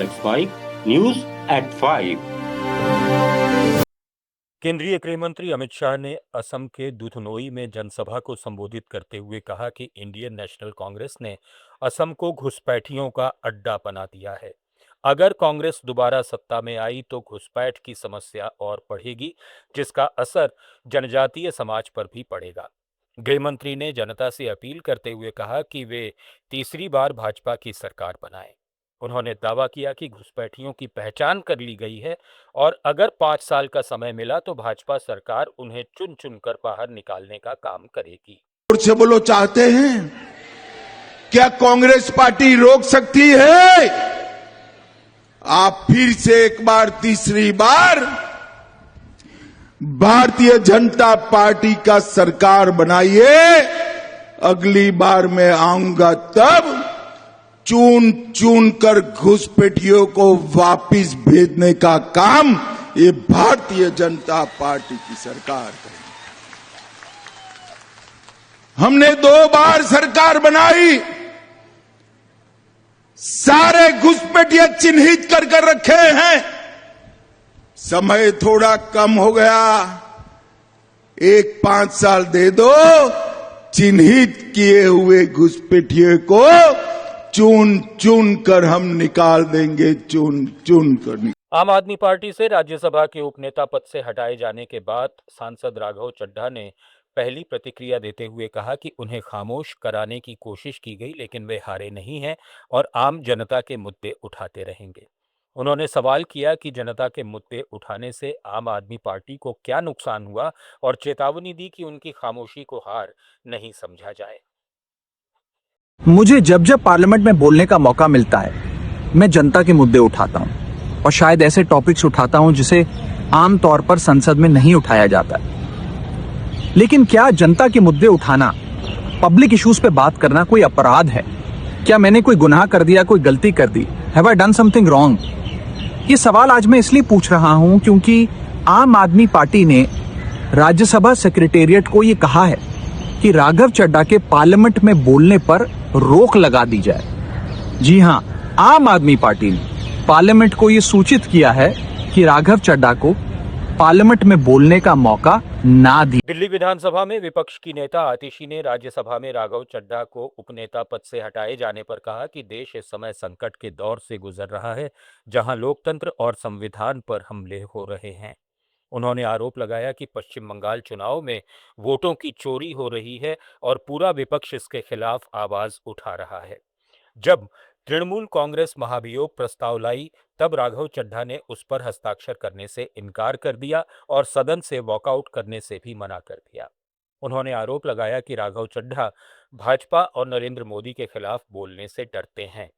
Let's mic news at 5। केंद्रीय गृह मंत्री अमित शाह ने असम के दुधनोई में जनसभा को संबोधित करते हुए कहा कि इंडियन नेशनल कांग्रेस ने असम को घुसपैठियों का अड्डा बना दिया है। अगर कांग्रेस दोबारा सत्ता में आई तो घुसपैठ की समस्या और बढ़ेगी, जिसका असर जनजातीय समाज पर भी पड़ेगा। गृह मंत्री ने जनता से अपील करते हुए कहा कि वे तीसरी बार भाजपा की सरकार बनाएं। उन्होंने दावा किया कि घुसपैठियों की पहचान कर ली गई है और अगर 5 साल का समय मिला तो भाजपा सरकार उन्हें चुन चुनकर बाहर निकालने का काम करेगी। से बोलो, चाहते हैं क्या कांग्रेस पार्टी रोक सकती है? आप फिर से एक बार, तीसरी बार भारतीय जनता पार्टी का सरकार बनाइए। अगली बार मैं आऊंगा तब चुन चुन कर घुसपैठियों को वापिस भेजने का काम ये भारतीय जनता पार्टी की सरकार करेगी। हमने 2 बार सरकार बनाई, सारे घुसपैठिए चिन्हित कर रखे हैं। समय थोड़ा कम हो गया, 5 साल दे दो, चिन्हित किए हुए घुसपैठिए को चुन चुन कर हम निकाल देंगे, चुन चुन कर। आम आदमी पार्टी से राज्यसभा के उपनेता पद से हटाए जाने के बाद सांसद राघव चड्ढा ने पहली प्रतिक्रिया देते हुए कहा कि उन्हें खामोश कराने की कोशिश की गई, लेकिन वे हारे नहीं हैं और आम जनता के मुद्दे उठाते रहेंगे। उन्होंने सवाल किया कि जनता के मुद्दे उठाने से आम आदमी पार्टी को क्या नुकसान हुआ और चेतावनी दी कि उनकी खामोशी को हार नहीं समझा जाए। मुझे जब जब पार्लियामेंट में बोलने का मौका मिलता है, मैं जनता के मुद्दे उठाता हूं और शायद ऐसे टॉपिक्स उठाता हूं जिसे आमतौर पर संसद में नहीं उठाया जाता है। लेकिन क्या जनता के मुद्दे उठाना, पब्लिक इश्यूज पे बात करना कोई अपराध है? क्या मैंने कोई गुनाह कर दिया, कोई गलती कर दी? Have I done something wrong? ये सवाल आज मैं इसलिए पूछ रहा हूं क्योंकि आम आदमी पार्टी ने राज्यसभा सेक्रेटेरिएट को ये कहा है कि राघव चड्ढा के पार्लियामेंट में बोलने पर रोक लगा दी जाए। जी हां, आम आदमी पार्टी ने पार्लियामेंट को ये सूचित किया है कि राघव चड्ढा को पार्लियामेंट में बोलने का मौका ना दी। दिल्ली विधानसभा में विपक्ष की नेता आतिशी ने राज्यसभा में राघव चड्ढा को उपनेता पद से हटाए जाने पर कहा कि देश इस समय संकट के दौर से गुजर रहा है, जहां लोकतंत्र और संविधान पर हमले हो रहे हैं। उन्होंने आरोप लगाया कि पश्चिम बंगाल चुनाव में वोटों की चोरी हो रही है और पूरा विपक्ष इसके खिलाफ आवाज उठा रहा है। जब तृणमूल कांग्रेस महाभियोग प्रस्ताव लाई तब राघव चड्ढा ने उस पर हस्ताक्षर करने से इनकार कर दिया और सदन से वॉकआउट करने से भी मना कर दिया। उन्होंने आरोप लगाया कि राघव चड्ढा भाजपा और नरेंद्र मोदी के खिलाफ बोलने से डरते हैं।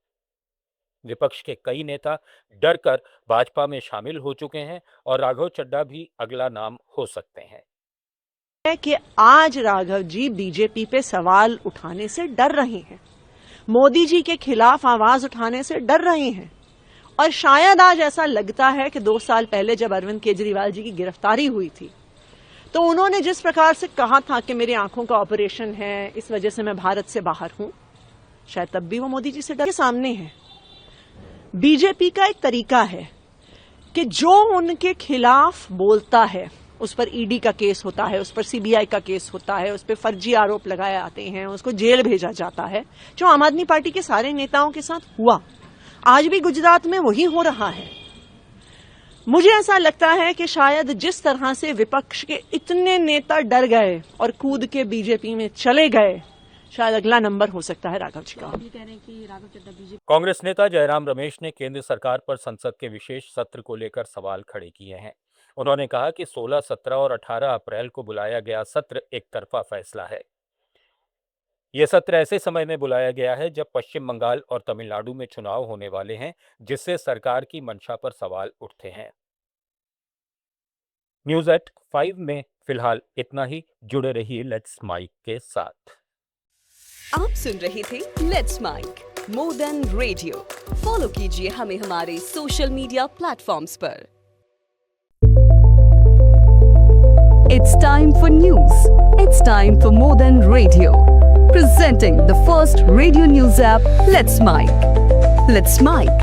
विपक्ष के कई नेता डरकर भाजपा में शामिल हो चुके हैं और राघव चड्ढा भी अगला नाम हो सकते हैं। कि आज राघव जी बीजेपी पे सवाल उठाने से डर रहे हैं, मोदी जी के खिलाफ आवाज उठाने से डर रहे हैं और शायद आज ऐसा लगता है कि 2 साल पहले जब अरविंद केजरीवाल जी की गिरफ्तारी हुई थी तो उन्होंने जिस प्रकार से कहा था कि मेरी आंखों का ऑपरेशन है, इस वजह से मैं भारत से बाहर हूं, शायद तब भी वो मोदी जी से डर के सामने है। बीजेपी का एक तरीका है कि जो उनके खिलाफ बोलता है उस पर ईडी का केस होता है, उस पर सीबीआई का केस होता है, उस पर फर्जी आरोप लगाए आते हैं, उसको जेल भेजा जाता है, जो आम आदमी पार्टी के सारे नेताओं के साथ हुआ। आज भी गुजरात में वही हो रहा है। मुझे ऐसा लगता है कि शायद जिस तरह से विपक्ष के इतने नेता डर गए और कूद के बीजेपी में चले गए, शायद अगला नंबर हो सकता है राघव जी का। कांग्रेस नेता जयराम रमेश ने केंद्र सरकार पर संसद के विशेष सत्र को लेकर सवाल खड़े किए हैं। उन्होंने कहा कि 16, 17 और 18 अप्रैल को बुलाया गया सत्र एक तरफा फैसला है। यह सत्र ऐसे समय में बुलाया गया है जब पश्चिम बंगाल और तमिलनाडु में चुनाव होने वाले हैं, जिससे सरकार की मंशा पर सवाल उठते हैं। न्यूज एट 5 में फिलहाल इतना ही। जुड़े रहिए लेट्स माइक के साथ। आप सुन रहे थे let's mike more than radio. Follow कीजिए हमें हमारे सोशल मीडिया प्लेटफॉर्म्स पर। It's time for news. It's time for more than radio. Presenting the first radio news app, Let's Mic. Let's Mic.